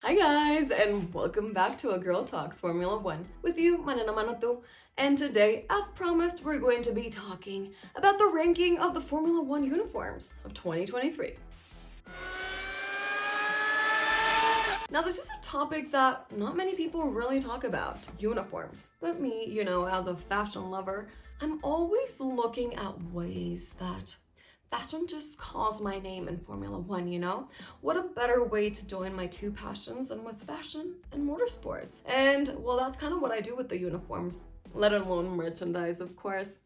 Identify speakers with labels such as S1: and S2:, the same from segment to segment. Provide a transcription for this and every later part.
S1: Hi guys, and welcome back to A Girl Talks Formula One with you, Manena. And today, as promised, we're going to be talking about the ranking of the Formula One uniforms of 2023. Now, this is a topic that not many people really talk about, uniforms. But me, as a fashion lover, I'm always looking at ways that fashion just calls my name in Formula One. What a better way to join my two passions than with fashion and motorsports. And well, that's kind of what I do with the uniforms, let alone merchandise, of course.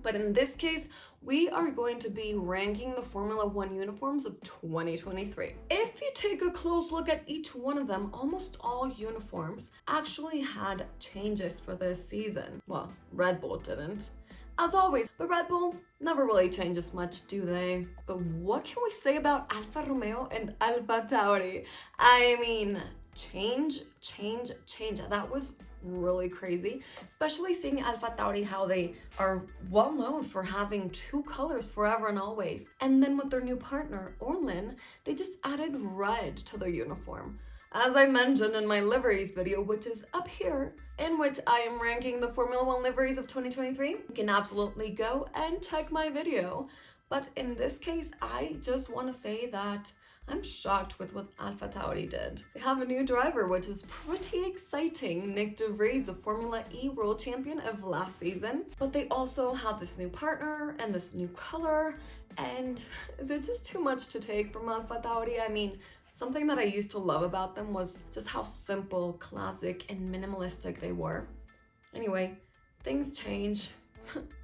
S1: But in this case, we are going to be ranking the Formula One uniforms of 2023. If you take a close look at each one of them, almost all uniforms actually had changes for this season. Well, Red Bull didn't, as always, but Red Bull never really changes much, do they? But what can we say about Alfa Romeo and Alfa Tauri? I mean, change. That was really crazy, especially seeing Alfa Tauri, how they are well known for having two colors forever and always. And then with their new partner, Orlen, they just added red to their uniform. As I mentioned in my liveries video, which is up here, in which I am ranking the Formula One liveries of 2023, you can absolutely go and check my video. But in this case, I just want to say that I'm shocked with what Alfa Tauri did. They have a new driver, which is pretty exciting, Nick de Vries, the Formula E World Champion of last season. But they also have this new partner and this new color. And is it just too much to take from Alfa Tauri? I mean, something that I used to love about them was just how simple, classic, and minimalistic they were. Anyway, things change.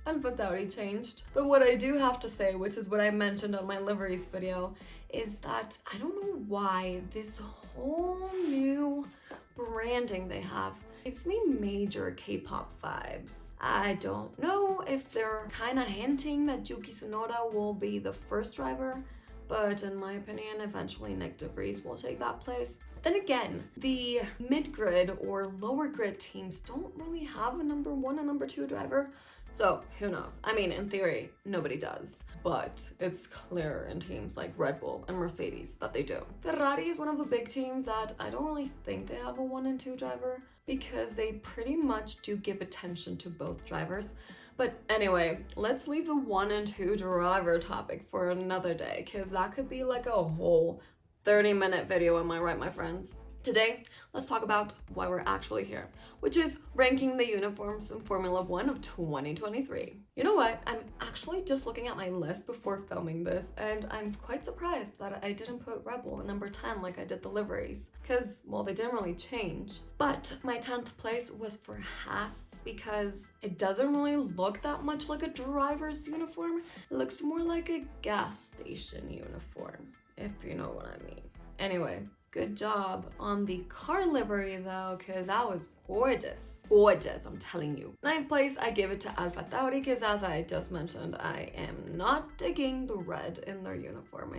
S1: Alfa Tauri changed. But what I do have to say, which is what I mentioned on my liveries video, is that I don't know why this whole new branding they have gives me major K-pop vibes. I don't know if they're kind of hinting that Yuki Tsunoda will be the first driver, but in my opinion, eventually Nick de Vries will take that place. Then again, the mid-grid or lower grid teams don't really have a number one and number two driver, so who knows? I mean, in theory, nobody does, but it's clear in teams like Red Bull and Mercedes that they do. Ferrari is one of the big teams that I don't really think they have a 1 and 2 driver because they pretty much do give attention to both drivers. But anyway, let's leave the 1 and 2 driver topic for another day, because that could be like a whole 30-minute video, am I right, my friends? Today, let's talk about why we're actually here, which is ranking the uniforms in Formula One of 2023. You know what? I'm actually just looking at my list before filming this, and I'm quite surprised that I didn't put Red Bull at number 10 like I did the liveries, because, well, they didn't really change. But my 10th place was for Haas, because it doesn't really look that much like a driver's uniform. It looks more like a gas station uniform, if you know what I mean. Anyway, good job on the car livery though, because that was gorgeous. Gorgeous, I'm telling you. 9th place, I give it to Alfa Tauri, because as I just mentioned, I am not digging the red in their uniform.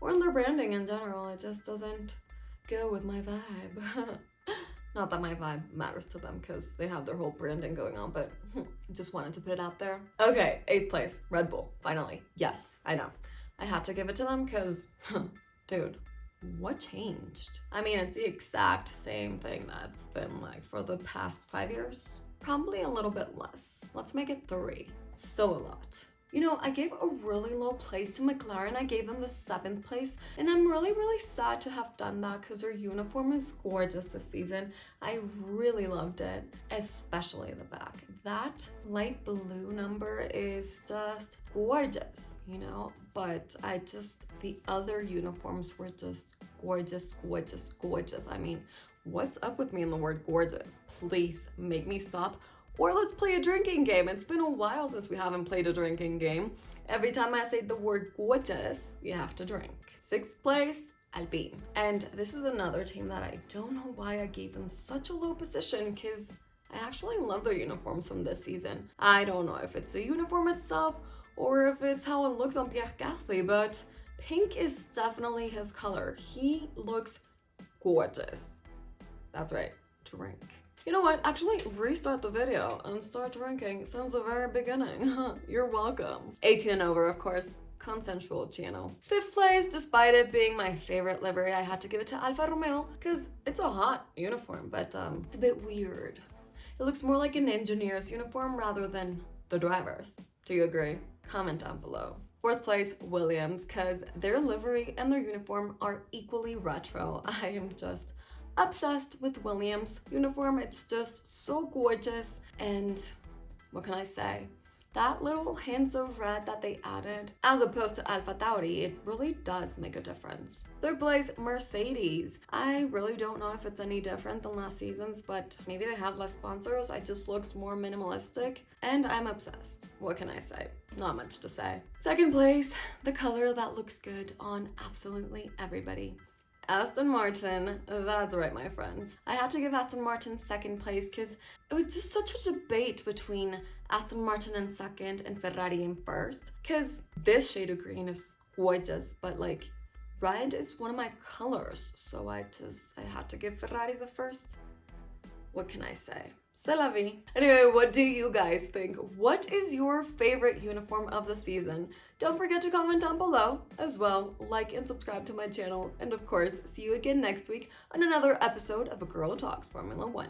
S1: Or in their branding in general, it just doesn't go with my vibe. Not that my vibe matters to them because they have their whole branding going on, but just wanted to put it out there. Okay, 8th place, Red Bull, finally. Yes, I know. I had to give it to them because, dude, what changed? I mean, it's the exact same thing that's been like for the past 5 years. Probably a little bit less. Let's make it 3. So a lot. I gave a really low place to McLaren. I gave them the 7th place, and I'm really sad to have done that because their uniform is gorgeous this season. I really loved it, especially the back. That light blue number is just gorgeous, but the other uniforms were just gorgeous. I mean, what's up with me in the word gorgeous? Please make me stop. Or let's play a drinking game. It's been a while since we haven't played a drinking game. Every time I say the word gorgeous, you have to drink. 6th place, Alpine. And this is another team that I don't know why I gave them such a low position, because I actually love their uniforms from this season. I don't know if it's the uniform itself or if it's how it looks on Pierre Gasly, but pink is definitely his color. He looks gorgeous. That's right, drink. You know what? Actually, restart the video and start drinking since the very beginning. You're welcome. 18 and over, of course. consensual channel. 5th place, despite it being my favorite livery, I had to give it to Alfa Romeo because it's a hot uniform, but it's a bit weird. It looks more like an engineer's uniform rather than the driver's. Do you agree? Comment down below. 4th place, Williams, because their livery and their uniform are equally retro. I am just obsessed with Williams' uniform. It's just so gorgeous, and what can I say? That little hints of red that they added, as opposed to Alpha Tauri, it really does make a difference. 3rd place, Mercedes. I really don't know if it's any different than last season's, but maybe they have less sponsors. It just looks more minimalistic, and I'm obsessed. What can I say? Not much to say. 2nd place, the color that looks good on absolutely everybody. Aston Martin, that's right, my friends. I had to give Aston Martin 2nd place because it was just such a debate between Aston Martin in 2nd and Ferrari in 1st. Because this shade of green is gorgeous, but like red is one of my colors, so I had to give Ferrari the 1st. What can I say? C'est la vie. Anyway, what do you guys think? What is your favorite uniform of the season? Don't forget to comment down below. As well, like and subscribe to my channel. And of course, see you again next week on another episode of A Girl Talks Formula 1.